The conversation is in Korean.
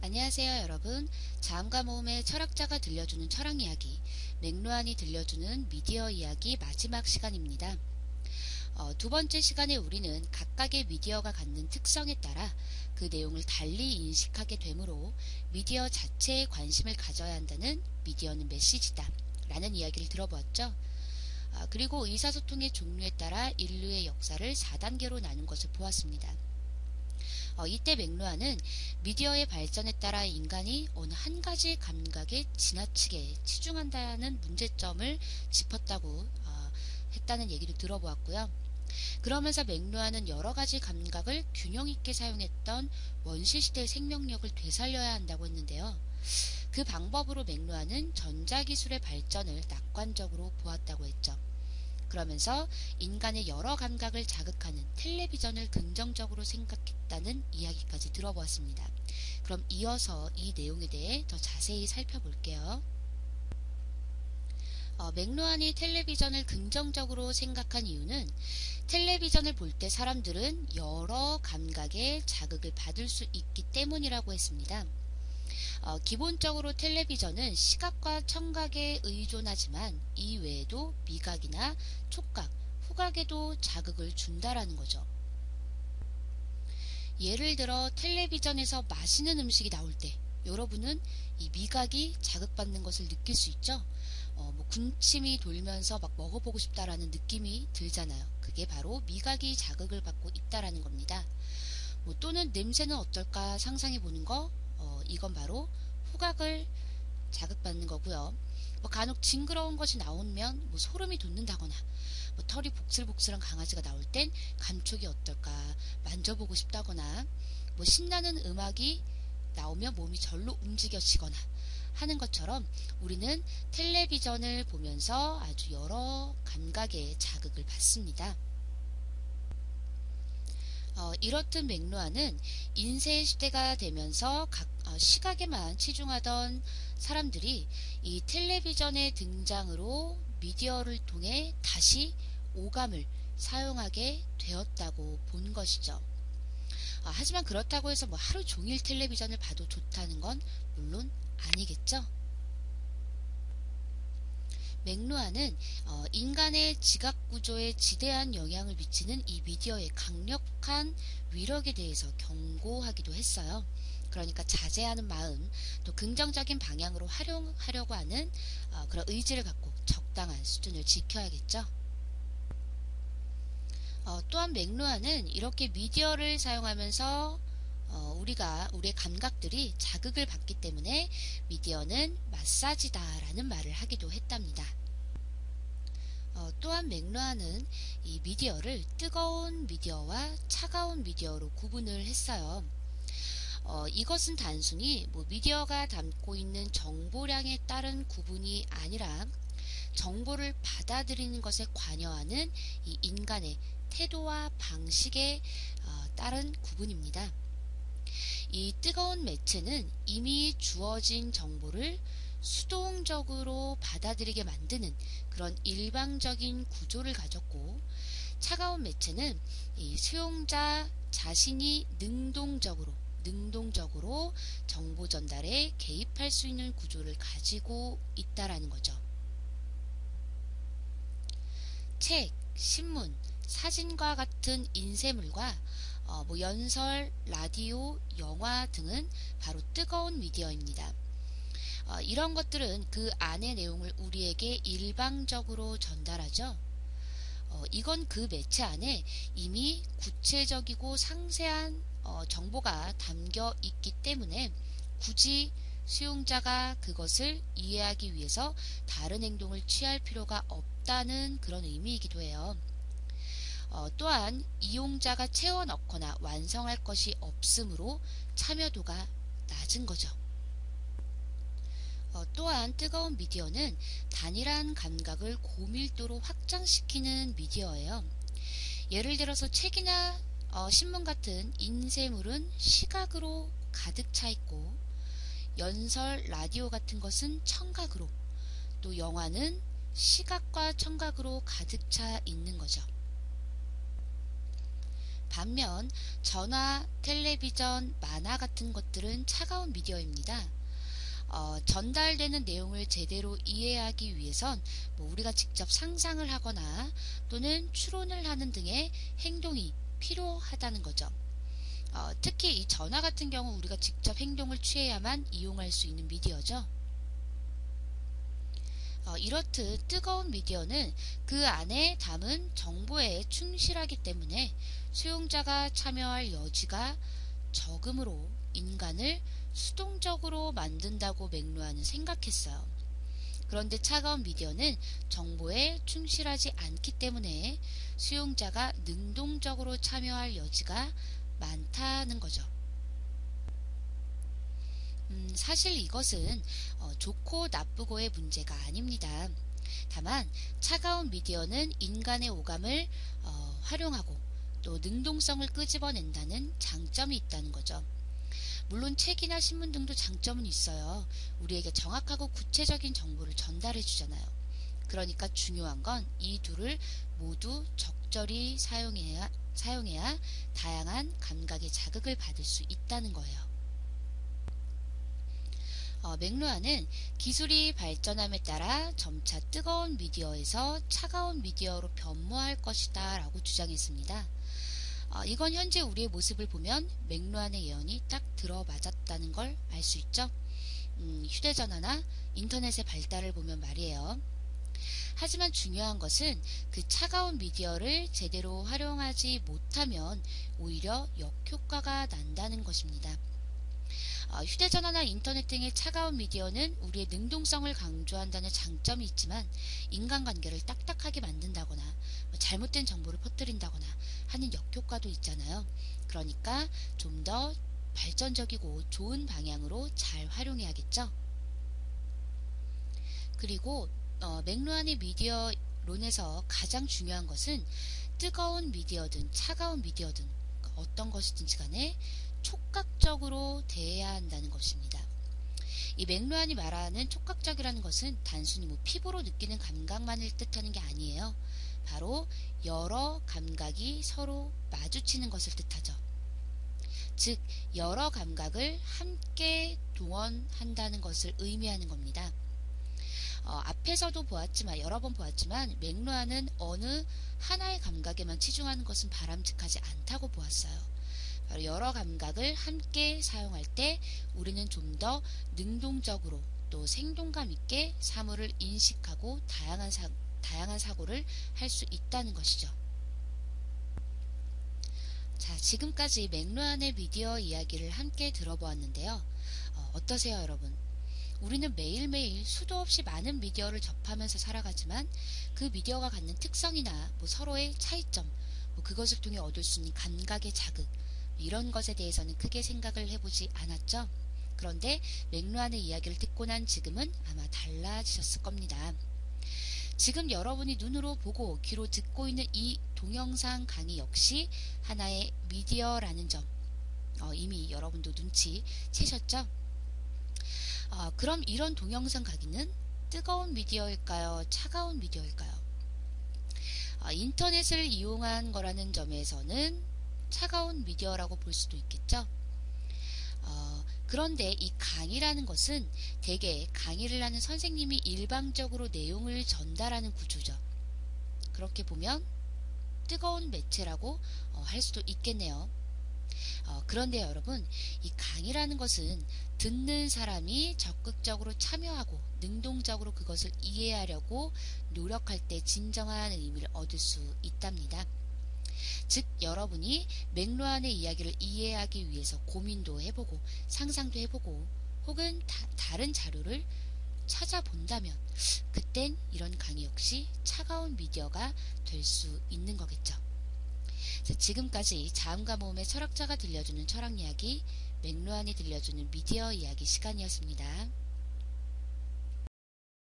안녕하세요, 여러분. 자음과 모음의 철학자가 들려주는 철학 이야기, 맥루안이 들려주는 미디어 이야기 마지막 시간입니다. 두 번째 시간에 우리는 각각의 미디어가 갖는 특성에 따라 그 내용을 달리 인식하게 되므로 미디어 자체에 관심을 가져야 한다는 미디어는 메시지다 라는 이야기를 들어보았죠. 그리고 의사소통의 종류에 따라 인류의 역사를 4단계로 나눈 것을 보았습니다. 이때 맥루안은 미디어의 발전에 따라 인간이 어느 한 가지 감각에 지나치게 치중한다는 문제점을 짚었다고 했다는 얘기를 들어보았고요. 그러면서 맥루안은 여러 가지 감각을 균형 있게 사용했던 원시시대의 생명력을 되살려야 한다고 했는데요. 그 방법으로 맥루안은 전자기술의 발전을 낙관적으로 보았다고 했죠. 그러면서 인간의 여러 감각을 자극하는 텔레비전을 긍정적으로 생각했다는 이야기까지 들어보았습니다. 그럼 이어서 이 내용에 대해 더 자세히 살펴볼게요. 맥루안이 텔레비전을 긍정적으로 생각한 이유는 텔레비전을 볼 때 사람들은 여러 감각의 자극을 받을 수 있기 때문이라고 했습니다. 기본적으로 텔레비전은 시각과 청각에 의존하지만 이 외에도 미각이나 촉각, 후각에도 자극을 준다라는 거죠. 예를 들어 텔레비전에서 맛있는 음식이 나올 때 여러분은 이 미각이 자극받는 것을 느낄 수 있죠. 군침이 돌면서 막 먹어보고 싶다라는 느낌이 들잖아요. 그게 바로 미각이 자극을 받고 있다라는 겁니다. 또는 냄새는 어떨까 상상해 보는 거, 이건 바로 후각을 자극받는 거고요. 간혹 징그러운 것이 나오면 소름이 돋는다거나 털이 복슬복슬한 강아지가 나올 땐 감촉이 어떨까 만져보고 싶다거나 신나는 음악이 나오면 몸이 절로 움직여지거나 하는 것처럼 우리는 텔레비전을 보면서 아주 여러 감각의 자극을 받습니다. 이렇듯 맥루안은 인쇄 시대가 되면서 시각에만 치중하던 사람들이 이 텔레비전의 등장으로 미디어를 통해 다시 오감을 사용하게 되었다고 본 것이죠. 하지만 그렇다고 해서 하루 종일 텔레비전을 봐도 좋다는 건 물론 아니겠죠. 맥루안은 인간의 지각구조에 지대한 영향을 미치는 이 미디어의 강력한 위력에 대해서 경고하기도 했어요. 그러니까 자제하는 마음, 또 긍정적인 방향으로 활용하려고 하는 그런 의지를 갖고 적당한 수준을 지켜야겠죠. 또한 맥루안은 이렇게 미디어를 사용하면서 우리의 감각들이 자극을 받기 때문에 미디어는 마사지다라는 말을 하기도 했답니다. 또한 맥루안은 이 미디어를 뜨거운 미디어와 차가운 미디어로 구분을 했어요. 이것은 단순히 미디어가 담고 있는 정보량에 따른 구분이 아니라 정보를 받아들이는 것에 관여하는 이 인간의 태도와 방식에 따른 구분입니다. 이 뜨거운 매체는 이미 주어진 정보를 수동적으로 받아들이게 만드는 그런 일방적인 구조를 가졌고, 차가운 매체는 이 수용자 자신이 능동적으로 정보 전달에 개입할 수 있는 구조를 가지고 있다라는 거죠. 책, 신문, 사진과 같은 인쇄물과 연설, 라디오, 영화 등은 바로 뜨거운 미디어입니다. 이런 것들은 그 안의 내용을 우리에게 일방적으로 전달하죠. 이건 그 매체 안에 이미 구체적이고 상세한 정보가 담겨 있기 때문에 굳이 수용자가 그것을 이해하기 위해서 다른 행동을 취할 필요가 없다는 그런 의미이기도 해요. 또한 이용자가 채워 넣거나 완성할 것이 없으므로 참여도가 낮은 거죠. 또한 뜨거운 미디어는 단일한 감각을 고밀도로 확장시키는 미디어예요. 예를 들어서 책이나 신문 같은 인쇄물은 시각으로 가득 차 있고, 연설, 라디오 같은 것은 청각으로, 또 영화는 시각과 청각으로 가득 차 있는 거죠. 반면 전화, 텔레비전, 만화 같은 것들은 차가운 미디어입니다. 전달되는 내용을 제대로 이해하기 위해선 우리가 직접 상상을 하거나 또는 추론을 하는 등의 행동이 필요하다는 거죠. 특히 이 전화 같은 경우 우리가 직접 행동을 취해야만 이용할 수 있는 미디어죠. 이렇듯 뜨거운 미디어는 그 안에 담은 정보에 충실하기 때문에 수용자가 참여할 여지가 적으므로 인간을 수동적으로 만든다고 맥루아는 생각했어요. 그런데 차가운 미디어는 정보에 충실하지 않기 때문에 수용자가 능동적으로 참여할 여지가 많다는 거죠. 사실 이것은 좋고 나쁘고의 문제가 아닙니다. 다만 차가운 미디어는 인간의 오감을 활용하고 또 능동성을 끄집어낸다는 장점이 있다는 거죠. 물론 책이나 신문 등도 장점은 있어요. 우리에게 정확하고 구체적인 정보를 전달해 주잖아요. 그러니까 중요한 건 이 둘을 모두 적절히 사용해야 다양한 감각의 자극을 받을 수 있다는 거예요. 맥루아는 기술이 발전함에 따라 점차 뜨거운 미디어에서 차가운 미디어로 변모할 것이다 라고 주장했습니다. 이건 현재 우리의 모습을 보면 맥루아의 예언이 딱 들어맞았다는 걸 알 수 있죠. 휴대전화나 인터넷의 발달을 보면 말이에요. 하지만 중요한 것은 그 차가운 미디어를 제대로 활용하지 못하면 오히려 역효과가 난다는 것입니다. 휴대전화나 인터넷 등의 차가운 미디어는 우리의 능동성을 강조한다는 장점이 있지만 인간관계를 딱딱하게 만든다거나 잘못된 정보를 퍼뜨린다거나 하는 역효과도 있잖아요. 그러니까 좀 더 발전적이고 좋은 방향으로 잘 활용해야겠죠. 그리고 맥루아의 미디어론에서 가장 중요한 것은 뜨거운 미디어든 차가운 미디어든 어떤 것이든지 간에 촉각적으로 대해야 한다는 것입니다. 이 맥루아니 말하는 촉각적이라는 것은 단순히 피부로 느끼는 감각만을 뜻하는 게 아니에요. 바로 여러 감각이 서로 마주치는 것을 뜻하죠. 즉 여러 감각을 함께 동원한다는 것을 의미하는 겁니다. 앞에서도 여러 번 보았지만 맥루아는 어느 하나의 감각에만 치중하는 것은 바람직하지 않다고 보았어요. 여러 감각을 함께 사용할 때 우리는 좀 더 능동적으로 또 생동감 있게 사물을 인식하고 다양한 사고를 할 수 있다는 것이죠. 자, 지금까지 맥루아의 미디어 이야기를 함께 들어보았는데요. 어떠세요, 여러분? 우리는 매일매일 수도 없이 많은 미디어를 접하면서 살아가지만 그 미디어가 갖는 특성이나 서로의 차이점, 그것을 통해 얻을 수 있는 감각의 자극, 이런 것에 대해서는 크게 생각을 해보지 않았죠. 그런데 맥루아의 이야기를 듣고 난 지금은 아마 달라지셨을 겁니다. 지금 여러분이 눈으로 보고 귀로 듣고 있는 이 동영상 강의 역시 하나의 미디어라는 점 이미 여러분도 눈치채셨죠? 그럼 이런 동영상 강의는 뜨거운 미디어일까요? 차가운 미디어일까요? 인터넷을 이용한 거라는 점에서는 차가운 미디어라고 볼 수도 있겠죠. 그런데 이 강의라는 것은 대개 강의를 하는 선생님이 일방적으로 내용을 전달하는 구조죠. 그렇게 보면 뜨거운 매체라고 할 수도 있겠네요. 그런데 여러분, 이 강의라는 것은 듣는 사람이 적극적으로 참여하고 능동적으로 그것을 이해하려고 노력할 때 진정한 의미를 얻을 수 있답니다. 즉 여러분이 맥루아의 이야기를 이해하기 위해서 고민도 해보고 상상도 해보고 혹은 다른 자료를 찾아본다면 그땐 이런 강의 역시 차가운 미디어가 될 수 있는 거겠죠. 자, 지금까지 자음과 모음의 철학자가 들려주는 철학 이야기, 맥루아이 들려주는 미디어 이야기 시간이었습니다.